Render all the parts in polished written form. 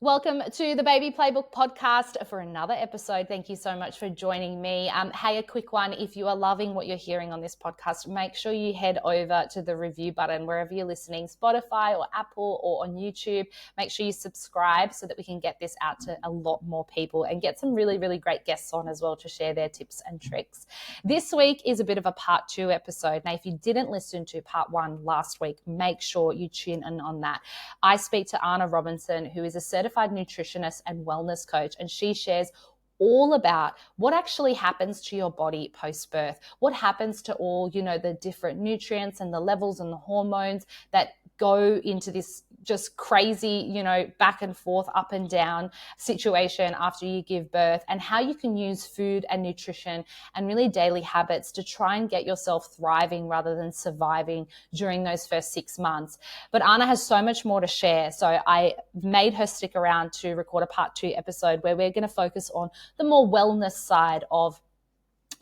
Welcome to the Baby Playbook podcast for another episode. Thank you so much for joining me. Hey, a quick one. If you are loving what you're hearing on this podcast, make sure you head over to the review button wherever you're listening, Spotify or Apple or on YouTube. Make sure you subscribe so that we can get this out to a lot more people and get some really, really great guests on as well to share their tips and tricks. This week is a bit of a part 2 episode. Now, if you didn't listen to part 1 last week, make sure you tune in on that. I speak to Anna Robinson, who is a certified nutritionist and wellness coach, and she shares all about what actually happens to your body post-birth, what happens to all, the different nutrients and the levels and the hormones that go into this just crazy, back and forth, up and down situation after you give birth, and how you can use food and nutrition and really daily habits to try and get yourself thriving rather than surviving during those first 6 months. But Anna has so much more to share. So I made her stick around to record a part 2 episode where we're going to focus on the more wellness side of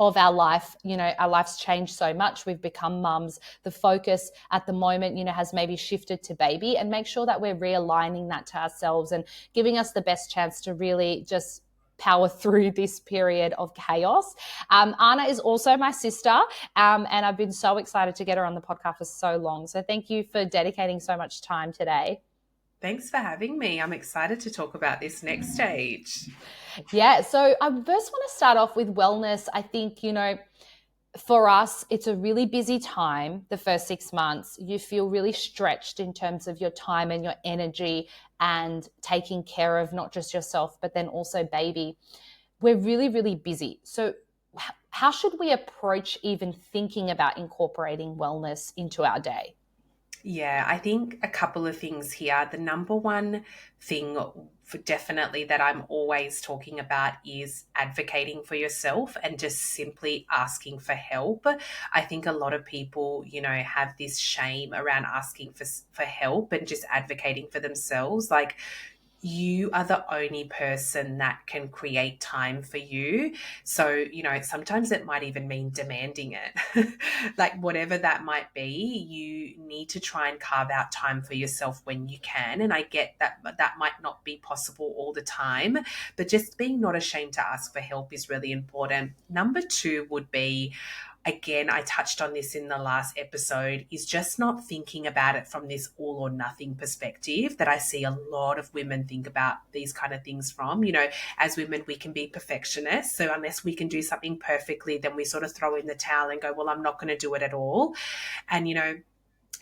our life. Our life's changed so much. We've become mums. The focus at the moment, has maybe shifted to baby, and make sure that we're realigning that to ourselves and giving us the best chance to really just power through this period of chaos. Anna is also my sister, and I've been so excited to get her on the podcast for so long. So thank you for dedicating so much time today. Thanks for having me. I'm excited to talk about this next stage. Yeah, so I first want to start off with wellness. I think, for us, it's a really busy time, the first 6 months. You feel really stretched in terms of your time and your energy and taking care of not just yourself, but then also baby. We're really, really busy. So how should we approach even thinking about incorporating wellness into our day? Yeah, I think a couple of things here. The number one thing for definitely that I'm always talking about is advocating for yourself and just simply asking for help. I think a lot of people, have this shame around asking for help and just advocating for themselves. Like, you are the only person that can create time for you. So, sometimes it might even mean demanding it. Like, whatever that might be, you need to try and carve out time for yourself when you can. And I get that that might not be possible all the time, but just being not ashamed to ask for help is really important. Number 2 would be, again, I touched on this in the last episode, is just not thinking about it from this all or nothing perspective that I see a lot of women think about these kind of things from. As women, we can be perfectionists. So unless we can do something perfectly, then we sort of throw in the towel and go, well, I'm not going to do it at all. And,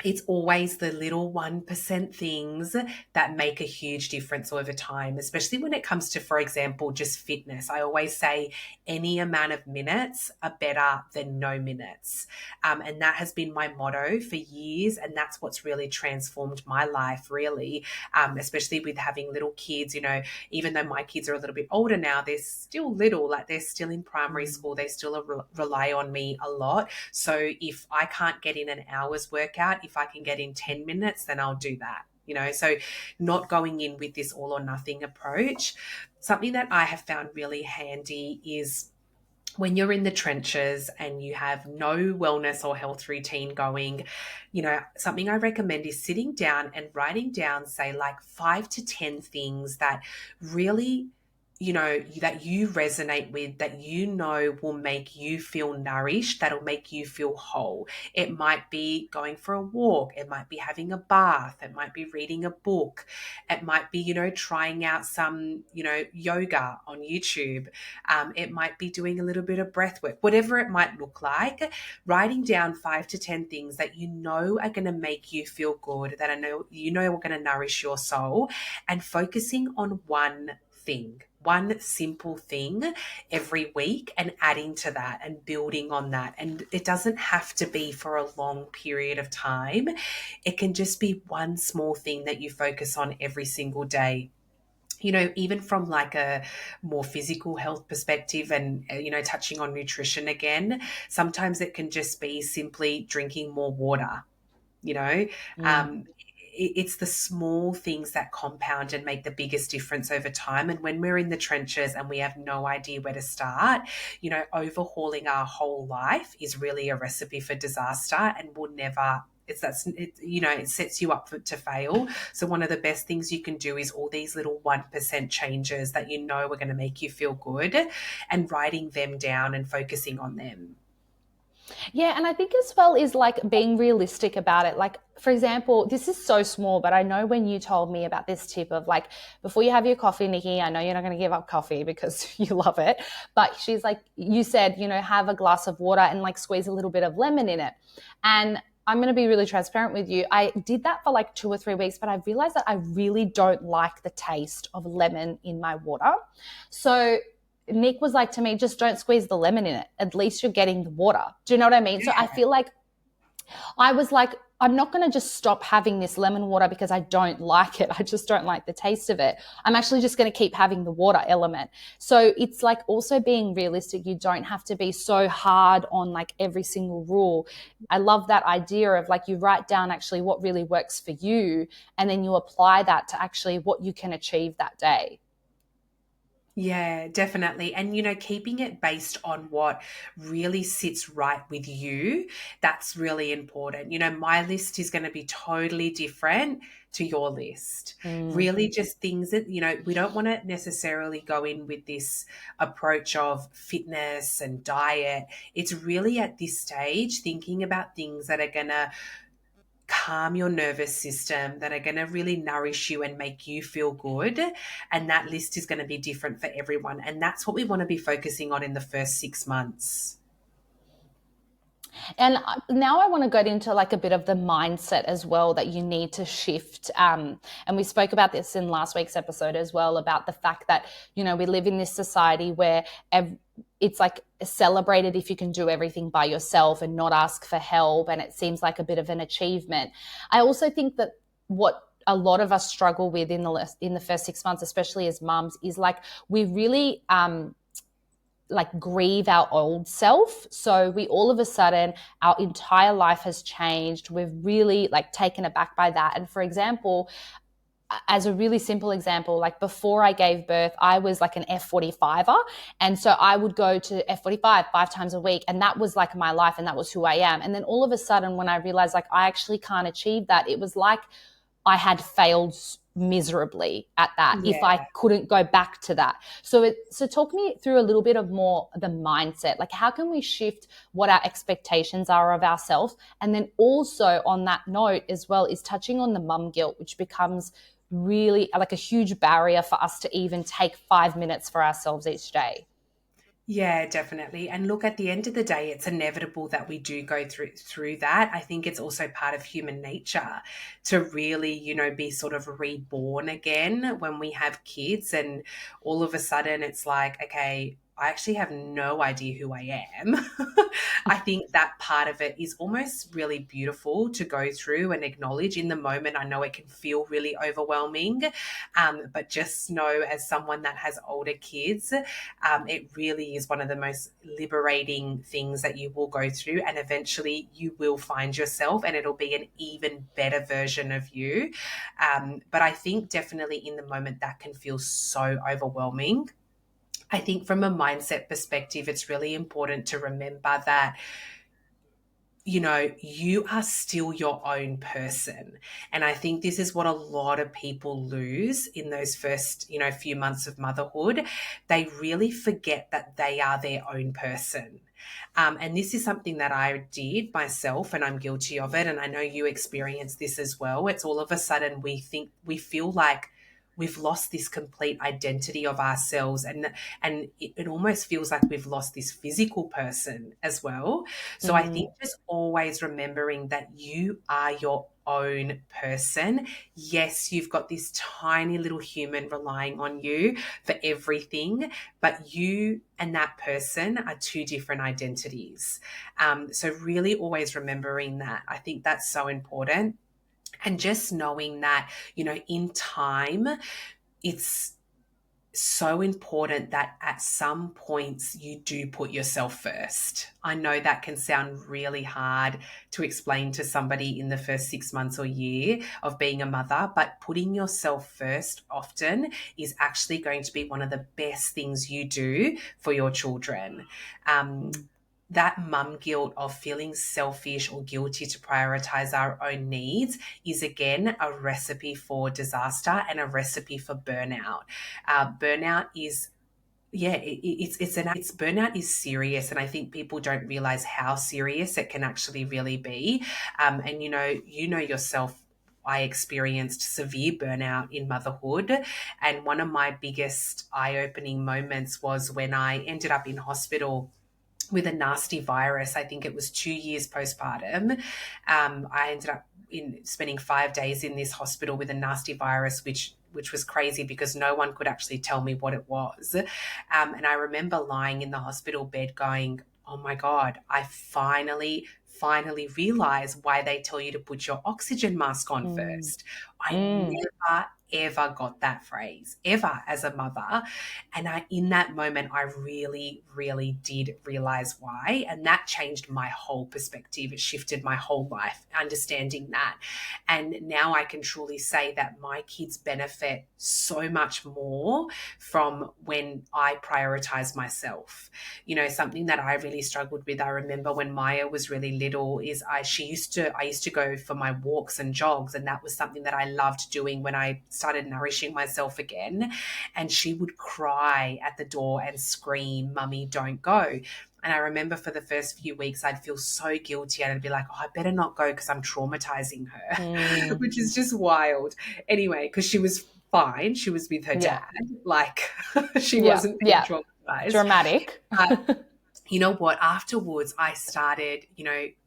it's always the little 1% things that make a huge difference over time, especially when it comes to, for example, just fitness. I always say any amount of minutes are better than no minutes. And that has been my motto for years. And that's what's really transformed my life, really, especially with having little kids. Even though my kids are a little bit older now, they're still little, like they're still in primary school. They still rely on me a lot. So if I can't get in an hour's workout, if I can get in 10 minutes, then I'll do that. So not going in with this all or nothing approach. Something that I have found really handy is when you're in the trenches and you have no wellness or health routine going, something I recommend is sitting down and writing down, say, like 5 to 10 things that really that you resonate with, that will make you feel nourished, that'll make you feel whole. It might be going for a walk. It might be having a bath. It might be reading a book. It might be, trying out some, yoga on YouTube. It might be doing a little bit of breath work, whatever it might look like. Writing down 5 to 10 things that are going to make you feel good, that are going to nourish your soul, and focusing on one simple thing every week and adding to that and building on that. And it doesn't have to be for a long period of time. It can just be one small thing that you focus on every single day. Even from like a more physical health perspective and, touching on nutrition again, sometimes it can just be simply drinking more water, it's the small things that compound and make the biggest difference over time. And when we're in the trenches and we have no idea where to start, overhauling our whole life is really a recipe for disaster and will never it sets you up to fail. So one of the best things you can do is all these little 1% changes that you know are going to make you feel good, and writing them down and focusing on them. Yeah, and I think as well is like being realistic about it. Like, for example, this is so small, but I know when you told me about this tip of like, before you have your coffee, Nikki, I know you're not going to give up coffee because you love it, but she's like, you said, have a glass of water and like squeeze a little bit of lemon in it. And I'm going to be really transparent with you. I did that for like 2 or 3 weeks, but I realized that I really don't like the taste of lemon in my water. So Nick was like to me, just don't squeeze the lemon in it. At least you're getting the water. Do you know what I mean? So I feel like I was like, I'm not going to just stop having this lemon water because I don't like it. I just don't like the taste of it. I'm actually just going to keep having the water element. So it's like also being realistic. You don't have to be so hard on like every single rule. I love that idea of like you write down actually what really works for you and then you apply that to actually what you can achieve that day. Yeah, definitely. And, keeping it based on what really sits right with you, that's really important. My list is going to be totally different to your list. Mm. Really, just things that, we don't want to necessarily go in with this approach of fitness and diet. It's really at this stage thinking about things that are going to calm your nervous system, that are going to really nourish you and make you feel good. And that list is going to be different for everyone. And that's what we want to be focusing on in the first 6 months. And now I want to go into like a bit of the mindset as well that you need to shift. And we spoke about this in last week's episode as well, about the fact that, we live in this society where it's like celebrated if you can do everything by yourself and not ask for help. And it seems like a bit of an achievement. I also think that what a lot of us struggle with in the first 6 months, especially as mums, is like we really like grieve our old self. So we all of a sudden, our entire life has changed. We've really like taken aback by that. And for example, as a really simple example, like before I gave birth, I was like an F45er. And so I would go to F45 5 times a week. And that was like my life and that was who I am. And then all of a sudden, when I realized like I actually can't achieve that, it was like I had failed miserably at that if I Yeah. couldn't go back to that. So talk me through a little bit of more the mindset. Like how can we shift what our expectations are of ourselves? And then also on that note as well is touching on the mum guilt, which becomes really like a huge barrier for us to even take 5 minutes for ourselves each day. Yeah, definitely. And look, at the end of the day, it's inevitable that we do go through that. I think it's also part of human nature to really, be sort of reborn again when we have kids, and all of a sudden it's like, okay, I actually have no idea who I am. I think that part of it is almost really beautiful to go through and acknowledge in the moment. I know it can feel really overwhelming, but just know, as someone that has older kids, it really is one of the most liberating things that you will go through. And eventually you will find yourself and it'll be an even better version of you. But I think definitely in the moment that can feel so overwhelming. I think from a mindset perspective, it's really important to remember that you are still your own person. And I think this is what a lot of people lose in those first, few months of motherhood. They really forget that they are their own person. And this is something that I did myself, and I'm guilty of it. And I know you experience this as well. It's all of a sudden we feel like we've lost this complete identity of ourselves, and it almost feels like we've lost this physical person as well. So I think Mm. just always remembering that you are your own person. Yes, you've got this tiny little human relying on you for everything, but you and that person are two different identities. So really always remembering that. I think that's so important. And just knowing that, in time, it's so important that at some points you do put yourself first. I know that can sound really hard to explain to somebody in the first 6 months or year of being a mother, but putting yourself first often is actually going to be one of the best things you do for your children. Um, that mum guilt of feeling selfish or guilty to prioritize our own needs is again a recipe for disaster and a recipe for burnout. Burnout is yeah, it's burnout is serious, and I think people don't realize how serious it can actually really be. And you know yourself. I experienced severe burnout in motherhood, and one of my biggest eye-opening moments was when I ended up in hospital with a nasty virus. I think it was 2 years postpartum. I ended up in spending 5 days in this hospital with a nasty virus, which was crazy because no one could actually tell me what it was. And I remember lying in the hospital bed going, oh my God, I finally realize why they tell you to put your oxygen mask on first. I never ever got that phrase ever as a mother. And in that moment, I really, really did realize why. And that changed my whole perspective. It shifted my whole life, understanding that. And now I can truly say that my kids benefit so much more from when I prioritize myself. Something that I really struggled with, I remember when Maya was really little, is I used to go for my walks and jogs, and that was something that I loved doing when I started nourishing myself again. And she would cry at the door and scream, "Mummy, don't go." And I remember for the first few weeks, I'd feel so guilty. And I'd be like, oh, I better not go because I'm traumatizing her, which is just wild. Anyway, because she was fine. She was with her dad. Like, she wasn't being traumatized. Dramatic. You know what? Afterwards, I started,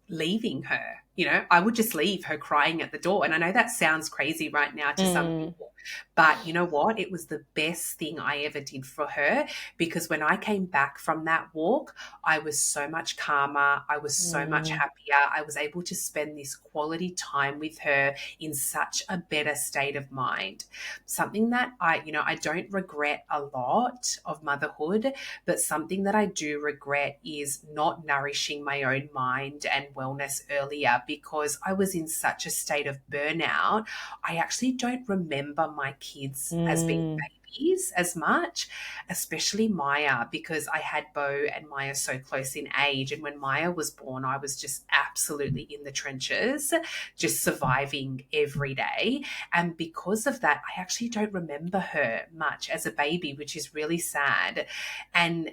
leaving her. I would just leave her crying at the door. And I know that sounds crazy right now to some people, but you know what? It was the best thing I ever did for her, because when I came back from that walk, I was so much calmer. I was so much happier. I was able to spend this quality time with her in such a better state of mind. Something that I don't regret a lot of motherhood, but something that I do regret is not nourishing my own mind and wellness earlier, because I was in such a state of burnout. I actually don't remember my kids as being babies as much, especially Maya, because I had Bo and Maya so close in age. And when Maya was born, I was just absolutely in the trenches, just surviving every day. And because of that, I actually don't remember her much as a baby, which is really sad. And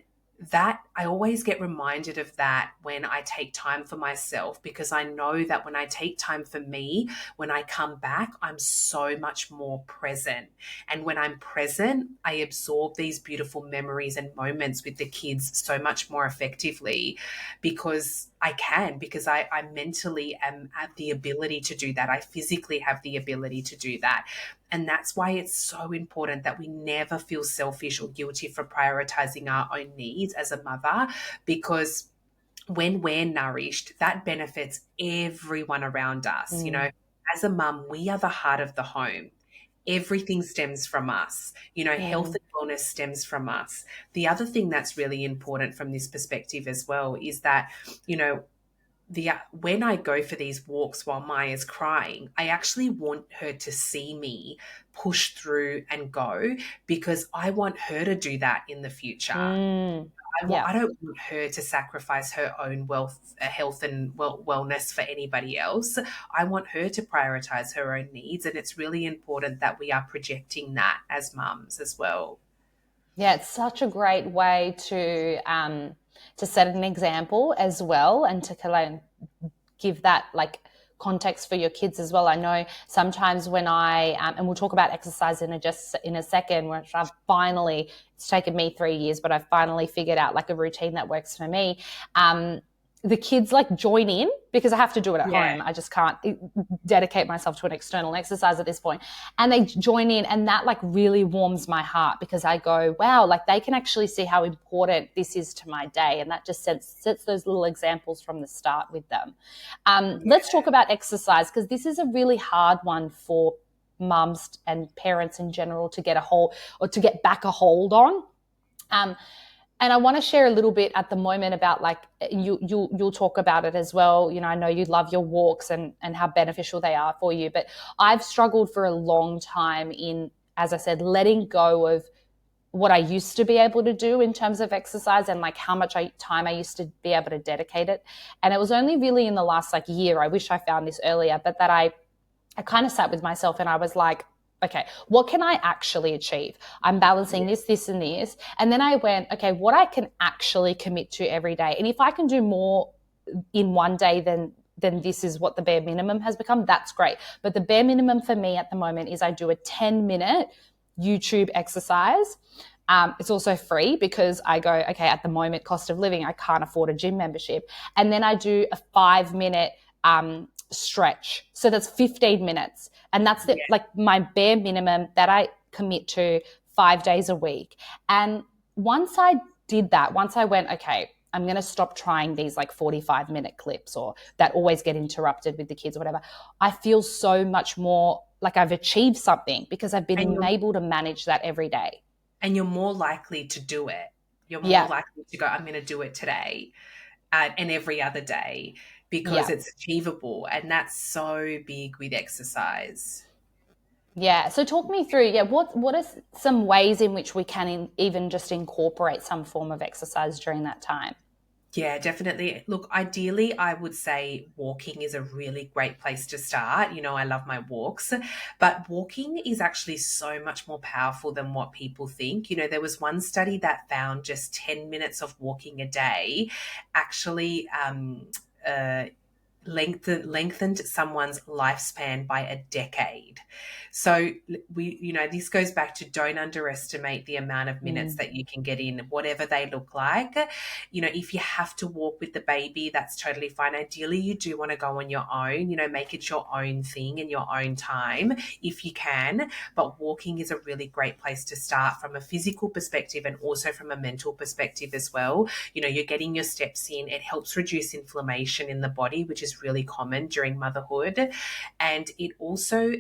that I always get reminded of that when I take time for myself, because I know that when I take time for me, when I come back, I'm so much more present. And when I'm present, I absorb these beautiful memories and moments with the kids so much more effectively, because I mentally am at the ability to do that. I physically have the ability to do that. And that's why it's so important that we never feel selfish or guilty for prioritizing our own needs as a mother, because when we're nourished, that benefits everyone around us. As a mum, we are the heart of the home. Everything stems from us. Health and wellness stems from us. The other thing that's really important from this perspective as well is that, when I go for these walks while Maya's crying, I actually want her to see me push through and go, because I want her to do that in the future. I don't want her to sacrifice her own health and wellness for anybody else. I want her to prioritize her own needs, and it's really important that we are projecting that as mums as well. Yeah, it's such a great way to set an example as well, and to kind of give that context for your kids as well. I know sometimes when and we'll talk about exercise in a second, which it's taken me 3 years, but I've finally figured out a routine that works for me. The kids join in, because I have to do it at home. I just can't dedicate myself to an external exercise at this point. And they join in, and that really warms my heart, because I go, wow, they can actually see how important this is to my day. And that just sets those little examples from the start with them. Let's talk about exercise, because this is a really hard one for mums and parents in general to get back a hold on. And I want to share a little bit at the moment about you'll talk about it as well. I know you love your walks and how beneficial they are for you, but I've struggled for a long time in, as I said, letting go of what I used to be able to do in terms of exercise and like how much time I used to be able to dedicate it. And it was only really in the last like year, I wish I found this earlier, but that I kind of sat with myself and I was like, okay, what can I actually achieve? I'm balancing this, this, and this. And then I went, okay, what I can actually commit to every day. And if I can do more in one day than this is what the bare minimum has become, that's great. But the bare minimum for me at the moment is I do a 10-minute YouTube exercise. It's also free because I go, okay, at the moment, cost of living, I can't afford a gym membership. And then I do a 5-minute stretch. So that's 15 minutes. And that's like my bare minimum that I commit to 5 days a week. And once I did that, once I went, okay, I'm going to stop trying these like 45-minute clips or that always get interrupted with the kids or whatever, I feel so much more like I've achieved something because I've been able to manage that every day. And you're more likely to do it. You're more Yeah. likely to go, I'm going to do it today and every other day because Yeah. it's achievable. And that's so big with exercise. Yeah. So talk me through, what are some ways in which we can even just incorporate some form of exercise during that time? Yeah, definitely. Look, ideally, I would say walking is a really great place to start. You know, I love my walks, but walking is actually so much more powerful than what people think. You know, there was one study that found just 10 minutes of walking a day actually uh, lengthened someone's lifespan by a decade. So this goes back to don't underestimate the amount of minutes that you can get in, whatever they look like. You know, if you have to walk with the baby, that's totally fine. Ideally, you do want to go on your own, make it your own thing in your own time if you can. But walking is a really great place to start from a physical perspective and also from a mental perspective as well. You're getting your steps in. It helps reduce inflammation in the body, which is really common during motherhood. And it also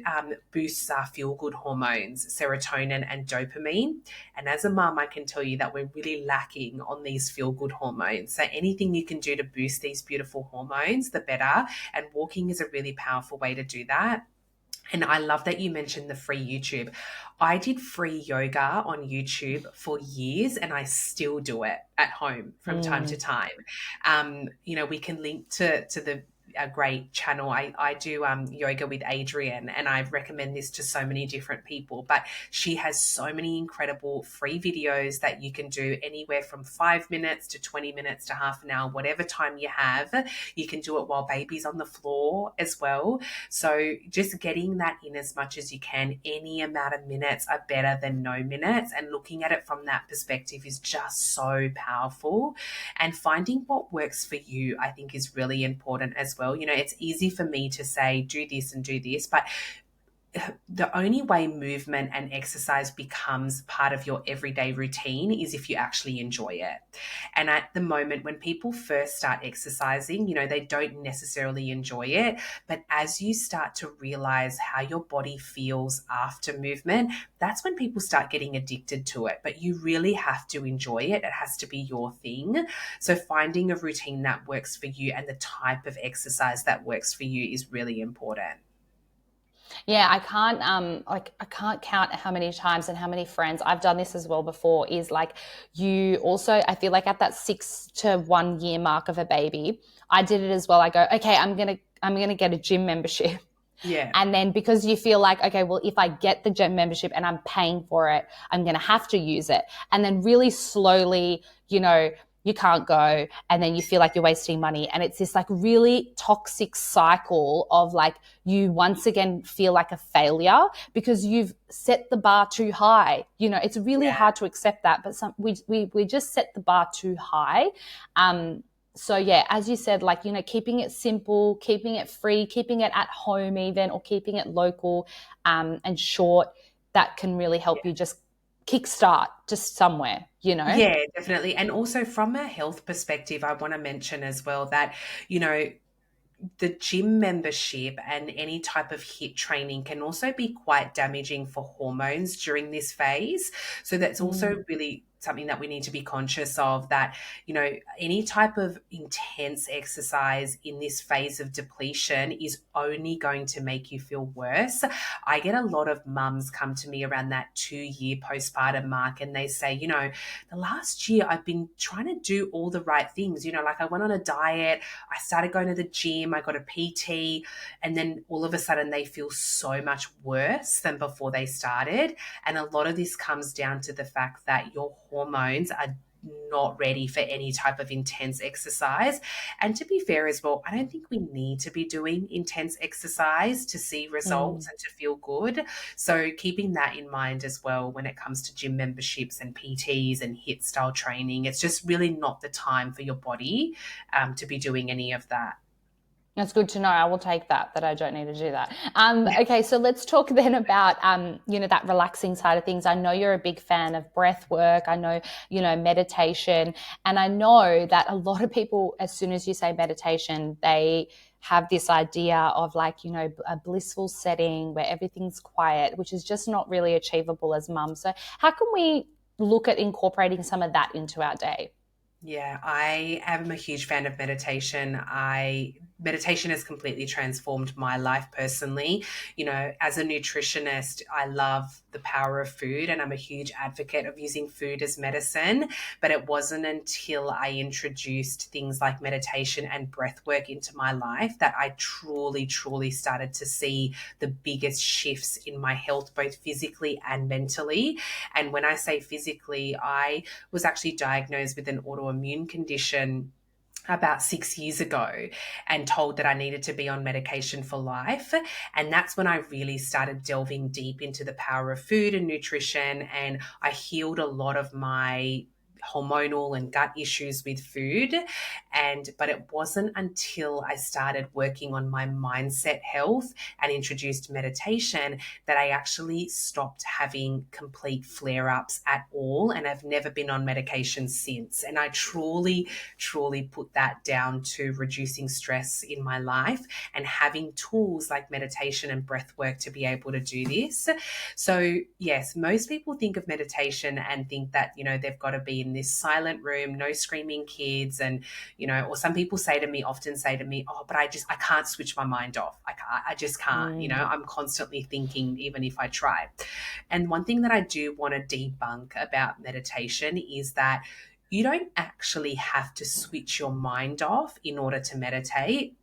boosts our feel-good hormones, serotonin and dopamine. And as a mum, I can tell you that we're really lacking on these feel-good hormones. So anything you can do to boost these beautiful hormones, the better. And walking is a really powerful way to do that. And I love that you mentioned the free YouTube. I did free yoga on YouTube for years and I still do it at home from time to time. We can link to a great channel. I do yoga with Adrienne and I recommend this to so many different people, but she has so many incredible free videos that you can do anywhere from 5 minutes to 20 minutes to half an hour, whatever time you have. You can do it while baby's on the floor as well. So just getting that in as much as you can, any amount of minutes are better than no minutes. And looking at it from that perspective is just so powerful. And finding what works for you, I think, is really important as well. It's easy for me to say, do this and do this, but the only way movement and exercise becomes part of your everyday routine is if you actually enjoy it. And at the moment, when people first start exercising, they don't necessarily enjoy it. But as you start to realize how your body feels after movement, that's when people start getting addicted to it. But you really have to enjoy it. It has to be your thing. So finding a routine that works for you and the type of exercise that works for you is really important. Yeah, I can't count how many times and how many friends I've done this as well before is like you also I feel like at that 6 to 1 year mark of a baby, I did it as well. I go, okay, I'm gonna get a gym membership. Yeah. And then because you feel like, okay, well, if I get the gym membership and I'm paying for it, I'm going to have to use it. And then really slowly, you can't go. And then you feel like you're wasting money. And it's this like really toxic cycle of like, you once again feel like a failure because you've set the bar too high. It's really hard to accept that, but we just set the bar too high. So yeah, as you said, like, keeping it simple, keeping it free, keeping it at home even, or keeping it local and short, that can really help you just kickstart just somewhere. Yeah, definitely. And also from a health perspective, I want to mention as well that, the gym membership and any type of HIIT training can also be quite damaging for hormones during this phase. So that's also really something that we need to be conscious of, that, any type of intense exercise in this phase of depletion is only going to make you feel worse. I get a lot of mums come to me around that 2-year postpartum mark, and they say, the last year I've been trying to do all the right things. Like I went on a diet, I started going to the gym, I got a PT, and then all of a sudden they feel so much worse than before they started. And a lot of this comes down to the fact that your hormones are not ready for any type of intense exercise. And to be fair as well, I don't think we need to be doing intense exercise to see results and to feel good. So keeping that in mind as well when it comes to gym memberships and PTs and HIIT style training, it's just really not the time for your body to be doing any of that. That's good to know. I will take that I don't need to do that. Okay, so let's talk then about, that relaxing side of things. I know you're a big fan of breath work. I know, meditation. And I know that a lot of people, as soon as you say meditation, they have this idea of like, a blissful setting where everything's quiet, which is just not really achievable as mums. So how can we look at incorporating some of that into our day? Yeah, I am a huge fan of meditation. Meditation has completely transformed my life personally. As a nutritionist, I love the power of food, and I'm a huge advocate of using food as medicine. But it wasn't until I introduced things like meditation and breath work into my life that I truly, truly started to see the biggest shifts in my health, both physically and mentally. And when I say physically, I was actually diagnosed with an autoimmune condition about 6 years ago, and told that I needed to be on medication for life. And that's when I really started delving deep into the power of food and nutrition. And I healed a lot of my hormonal and gut issues with food. But it wasn't until I started working on my mindset health and introduced meditation that I actually stopped having complete flare-ups at all. And I've never been on medication since. And I truly, truly put that down to reducing stress in my life and having tools like meditation and breath work to be able to do this. So yes, most people think of meditation and think that, they've got to be in this silent room, no screaming kids. And, or some people often say to me, oh, but I can't switch my mind off. I just can't, I'm constantly thinking, even if I try. And one thing that I do want to debunk about meditation is that you don't actually have to switch your mind off in order to meditate.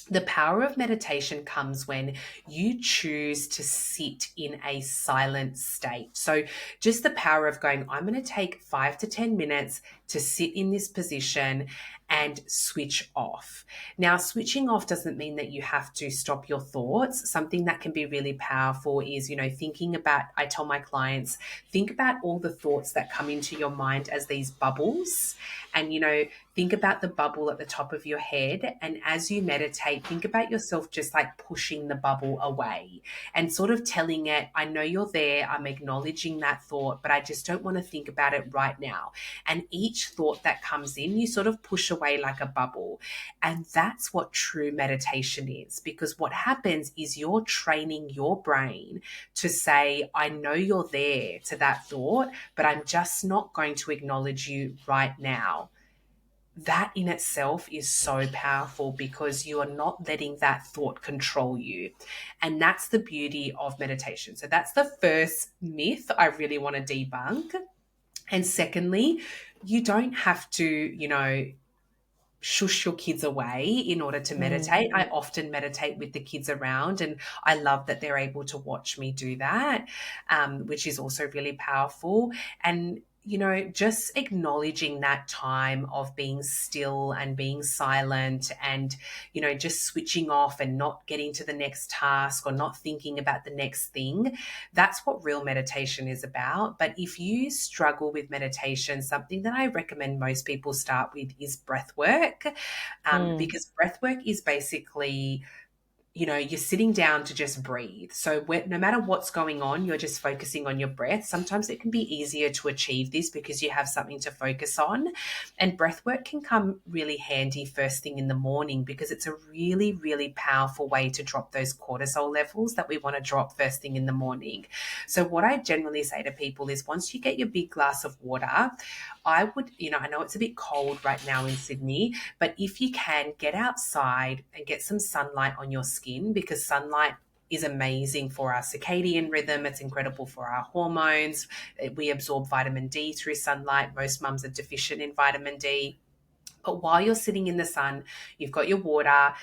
The power of meditation comes when you choose to sit in a silent state. So just the power of going, I'm going to take 5 to 10 minutes to sit in this position and switch off. Now, switching off doesn't mean that you have to stop your thoughts. Something that can be really powerful is, thinking about, I tell my clients, think about all the thoughts that come into your mind as these bubbles. And, think about the bubble at the top of your head. And as you meditate, think about yourself just like pushing the bubble away and sort of telling it, I know you're there. I'm acknowledging that thought, but I just don't want to think about it right now. And each thought that comes in, you sort of push away like a bubble. And that's what true meditation is, because what happens is you're training your brain to say, I know you're there to that thought, but I'm just not going to acknowledge you right now. That in itself is so powerful because you are not letting that thought control you. And that's the beauty of meditation. So that's the first myth I really want to debunk. And secondly, you don't have to, shush your kids away in order to meditate. I often meditate with the kids around, and I love that they're able to watch me do that, which is also really powerful. And just acknowledging that time of being still and being silent and, just switching off and not getting to the next task or not thinking about the next thing. That's what real meditation is about. But if you struggle with meditation, something that I recommend most people start with is breath work, because breath work is basically you're sitting down to just breathe. So no matter what's going on, you're just focusing on your breath. Sometimes it can be easier to achieve this because you have something to focus on. And breath work can come really handy first thing in the morning because it's a really, really powerful way to drop those cortisol levels that we want to drop first thing in the morning. So what I generally say to people is once you get your big glass of water, I would, I know it's a bit cold right now in Sydney, but if you can, get outside and get some sunlight on your skin because sunlight is amazing for our circadian rhythm. It's incredible for our hormones. We absorb vitamin D through sunlight. Most mums are deficient in vitamin D. But while you're sitting in the sun, you've got your water,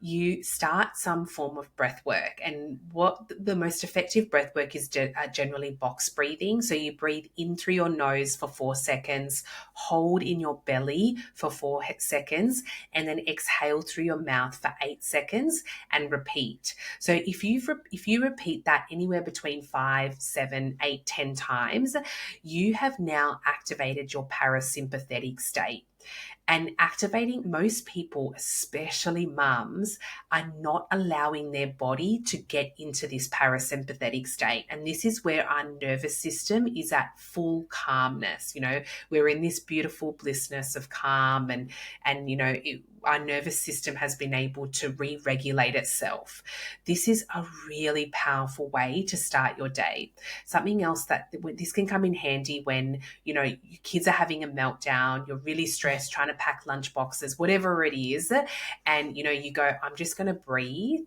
you start some form of breath work. And what the most effective breath work is generally box breathing. So you breathe in through your nose for 4 seconds, hold in your belly for 4 seconds, and then exhale through your mouth for 8 seconds and repeat. So if you repeat that anywhere between 5, 7, 8, 10 times, you have now activated your parasympathetic state. And activating, most people, especially mums, are not allowing their body to get into this parasympathetic state. And this is where our nervous system is at full calmness. We're in this beautiful blissness of calm and our nervous system has been able to re-regulate itself. This is a really powerful way to start your day. Something else that this can come in handy when, your kids are having a meltdown, you're really stressed, trying to pack lunch boxes, whatever it is. And, you go, I'm just going to breathe.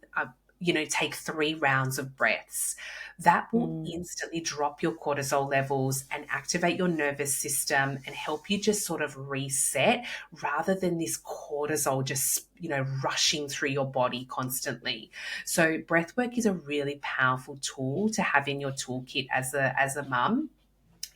Take 3 rounds of breaths. That will instantly drop your cortisol levels and activate your nervous system and help you just sort of reset rather than this cortisol just, rushing through your body constantly. So breath work is a really powerful tool to have in your toolkit as a mum.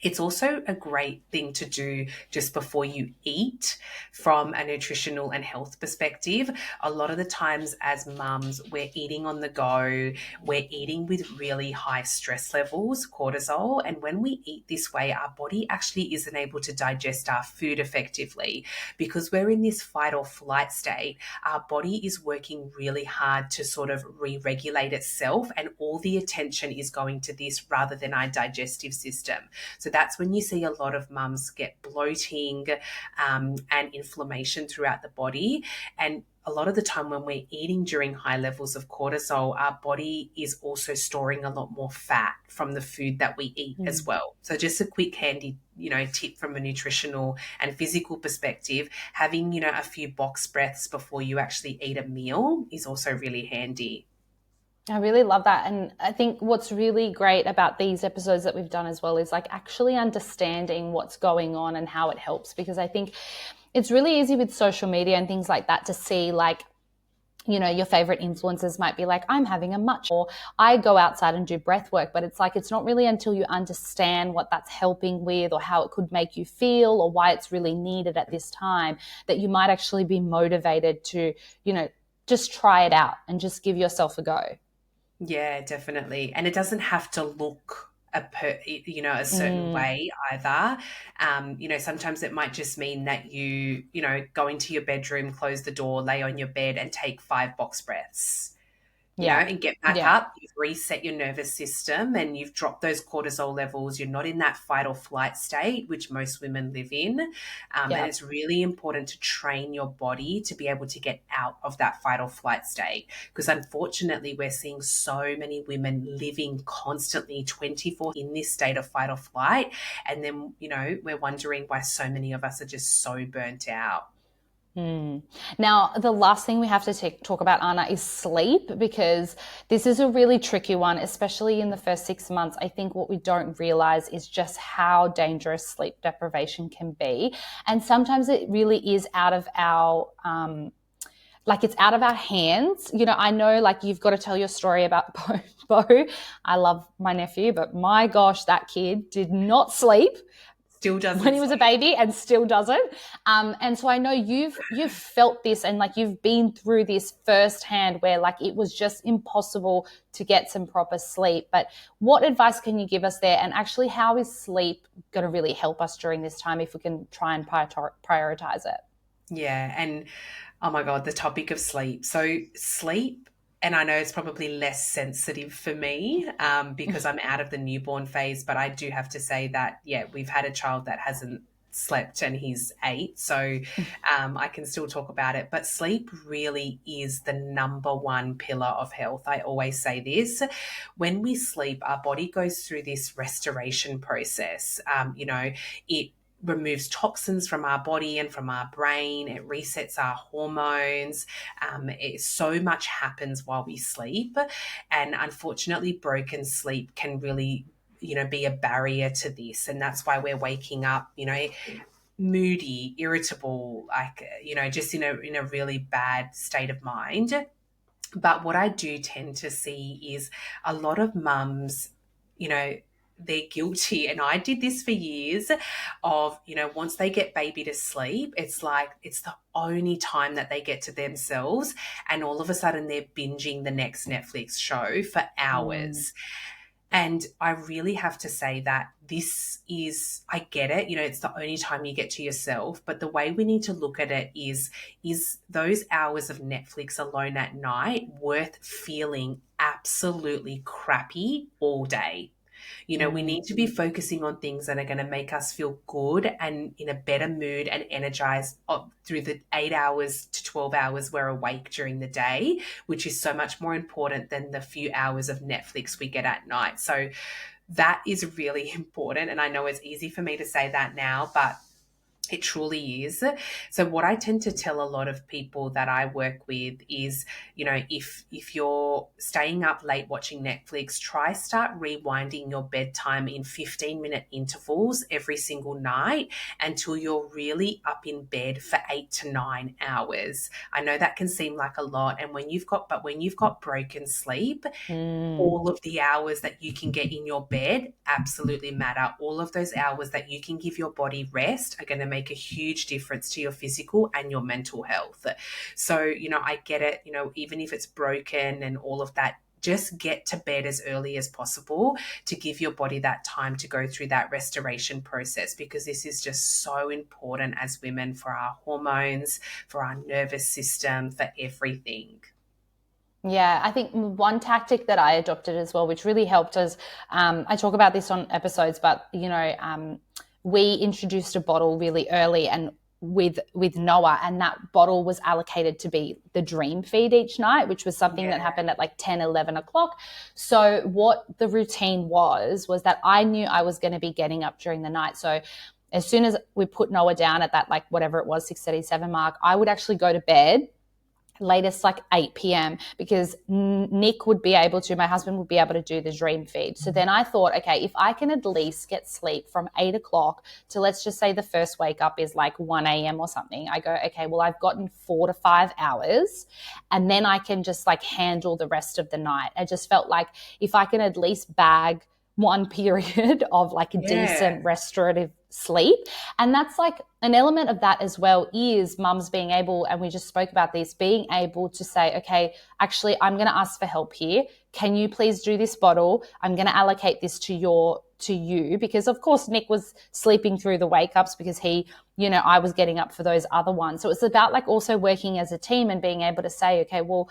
It's also a great thing to do just before you eat from a nutritional and health perspective. A lot of the times as mums, we're eating on the go, we're eating with really high stress levels, cortisol, and when we eat this way, our body actually isn't able to digest our food effectively because we're in this fight or flight state. Our body is working really hard to sort of re-regulate itself, and all the attention is going to this rather than our digestive system. So that's when you see a lot of mums get bloating and inflammation throughout the body. And a lot of the time when we're eating during high levels of cortisol, our body is also storing a lot more fat from the food that we eat as well. So just a quick handy, tip from a nutritional and physical perspective, having, a few box breaths before you actually eat a meal is also really handy. I really love that. And I think what's really great about these episodes that we've done as well is like actually understanding what's going on and how it helps, because I think it's really easy with social media and things like that to see like, your favorite influencers might be like, I'm having a much, or I go outside and do breath work, but it's like, it's not really until you understand what that's helping with or how it could make you feel or why it's really needed at this time that you might actually be motivated to, just try it out and just give yourself a go. Yeah, definitely. And it doesn't have to look a certain way either. Sometimes it might just mean that you go into your bedroom, close the door, lay on your bed and take 5 box breaths. And get back up, you've reset your nervous system and you've dropped those cortisol levels. You're not in that fight or flight state, which most women live in. And it's really important to train your body to be able to get out of that fight or flight state. Because unfortunately, we're seeing so many women living constantly 24 in this state of fight or flight. And then, we're wondering why so many of us are just so burnt out. Now, the last thing we have to talk about, Anna, is sleep, because this is a really tricky one, especially in the first 6 months. I think what we don't realize is just how dangerous sleep deprivation can be. And sometimes it really is out of our it's out of our hands. I know like you've got to tell your story about Bo. I love my nephew, but my gosh, that kid did not sleep. Still doesn't when he was a baby and still doesn't. And so I know you've felt this and like you've been through this firsthand where like it was just impossible to get some proper sleep. But what advice can you give us there? And actually, how is sleep going to really help us during this time if we can try and prioritize it? Yeah. And oh my God, the topic of sleep. So sleep and I know it's probably less sensitive for me because I'm out of the newborn phase, but I do have to say that, yeah, we've had a child that hasn't slept and he's 8. So I can still talk about it. But sleep really is the number one pillar of health. I always say this. When we sleep, our body goes through this restoration process. It removes toxins from our body and from our brain. It resets our hormones. So much happens while we sleep. And unfortunately, broken sleep can really be a barrier to this. And that's why we're waking up, moody, irritable, like, just in a really bad state of mind. But what I do tend to see is a lot of mums, they're guilty. And I did this for years of, once they get baby to sleep, it's like it's the only time that they get to themselves. And all of a sudden they're binging the next Netflix show for Mm. hours. And I really have to say that this is, I get it, it's the only time you get to yourself. But the way we need to look at it is those hours of Netflix alone at night worth feeling absolutely crappy all day? We Mm. need to be focusing on things that are going to make us feel good and in a better mood and energized through the 8 hours to 12 hours we're awake during the day, which is so much more important than the few hours of Netflix we get at night. So that is really important. And I know it's easy for me to say that now, but it truly is. So what I tend to tell a lot of people that I work with is, if you're staying up late watching Netflix, try start rewinding your bedtime in 15-minute intervals every single night until you're really up in bed for 8 to 9 hours. I know that can seem like a lot, and when you've got broken sleep, Mm. all of the hours that you can get in your bed absolutely matter. All of those hours that you can give your body rest are going to make a huge difference to your physical and your mental health. So, I get it, even if it's broken and all of that, just get to bed as early as possible to give your body that time to go through that restoration process, because this is just so important as women for our hormones, for our nervous system, for everything. Yeah, I think one tactic that I adopted as well, which really helped us, I talk about this on episodes, but we introduced a bottle really early and with Noah, and that bottle was allocated to be the dream feed each night, which was something that Yeah. happened at like 10, 11 o'clock. So what the routine was that I knew I was going to be getting up during the night. So as soon as we put Noah down at that, like whatever it was, 6:37 mark, I would actually go to bed latest like 8 p.m. because Nick would be able to, my husband would be able to do the dream feed. So then I thought, okay, if I can at least get sleep from 8 o'clock to, let's just say the first wake up is like 1 a.m. or something, I go, okay, well, I've gotten 4 to 5 hours and then I can just like handle the rest of the night. I just felt like if I can at least bag one period of like a Yeah. decent restorative sleep. And that's like an element of that as well is mums being able, and we just spoke about this, being able to say, okay, actually, I'm going to ask for help here. Can you please do this bottle? I'm going to allocate this to you, because of course Nick was sleeping through the wake ups because I was getting up for those other ones. So it's about like also working as a team and being able to say, okay, well,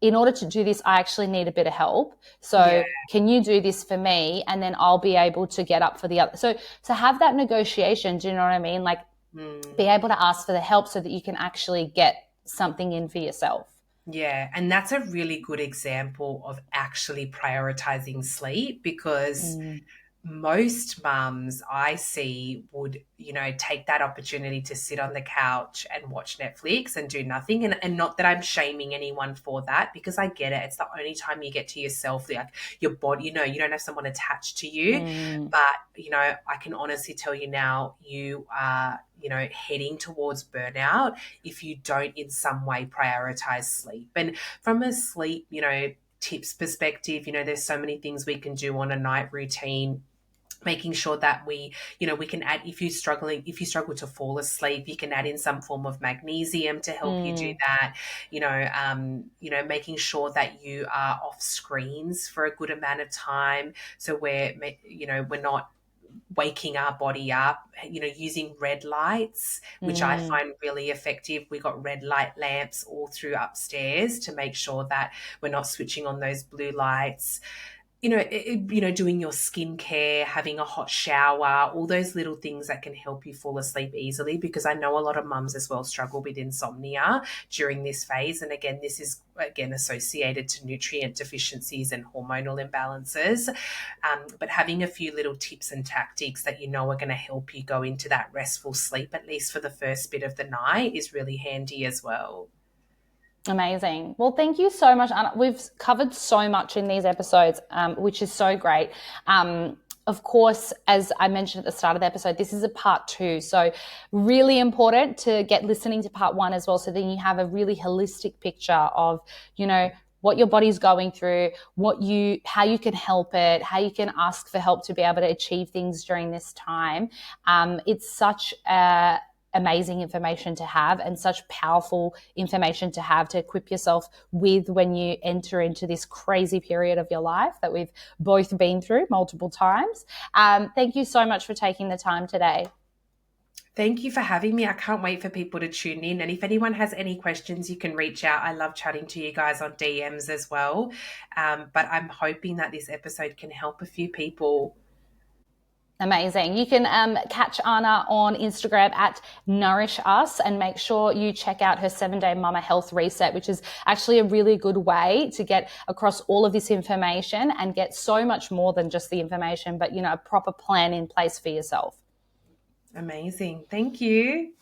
in order to do this, I actually need a bit of help. Yeah. So can you do this for me? And then I'll be able to get up for the other. So to have that negotiation, do you know what I mean? Like be Mm. able to ask for the help so that you can actually get something in for yourself. Yeah, and that's a really good example of actually prioritizing sleep, because Mm. most mums I see would, take that opportunity to sit on the couch and watch Netflix and do nothing. And not that I'm shaming anyone for that, because I get it. It's the only time you get to yourself, like your body, you don't have someone attached to you. Mm. But, I can honestly tell you now, you are, heading towards burnout if you don't in some way prioritize sleep. And from a sleep, tips perspective, there's so many things we can do on a night routine, making sure that we can add, if you struggle to fall asleep, you can add in some form of magnesium to help you do Mm. that. Making sure that you are off screens for a good amount of time, so we're not waking our body up, using red lights, which I find really effective. We got red light lamps all through upstairs to make sure that we're not switching on those blue lights. Doing your skincare, having a hot shower, all those little things that can help you fall asleep easily, because I know a lot of mums as well struggle with insomnia during this phase. And again, this is associated to nutrient deficiencies and hormonal imbalances. But having a few little tips and tactics that are going to help you go into that restful sleep, at least for the first bit of the night, is really handy as well. Amazing. Well, thank you so much, Anna. We've covered so much in these episodes, which is so great. Of course, as I mentioned at the start of the episode, this is a part 2. So really important to get listening to part 1 as well. So then you have a really holistic picture of, what your body's going through, how you can help it, how you can ask for help to be able to achieve things during this time. It's such amazing information to have, and such powerful information to have to equip yourself with when you enter into this crazy period of your life that we've both been through multiple times. Thank you so much for taking the time today. Thank you for having me. I can't wait for people to tune in. And if anyone has any questions, you can reach out. I love chatting to you guys on DMs as well. But I'm hoping that this episode can help a few people. Amazing. You can catch Anna on Instagram at Nourish Us, and make sure you check out her 7-day Mama Health Reset, which is actually a really good way to get across all of this information and get so much more than just the information, but, a proper plan in place for yourself. Amazing. Thank you.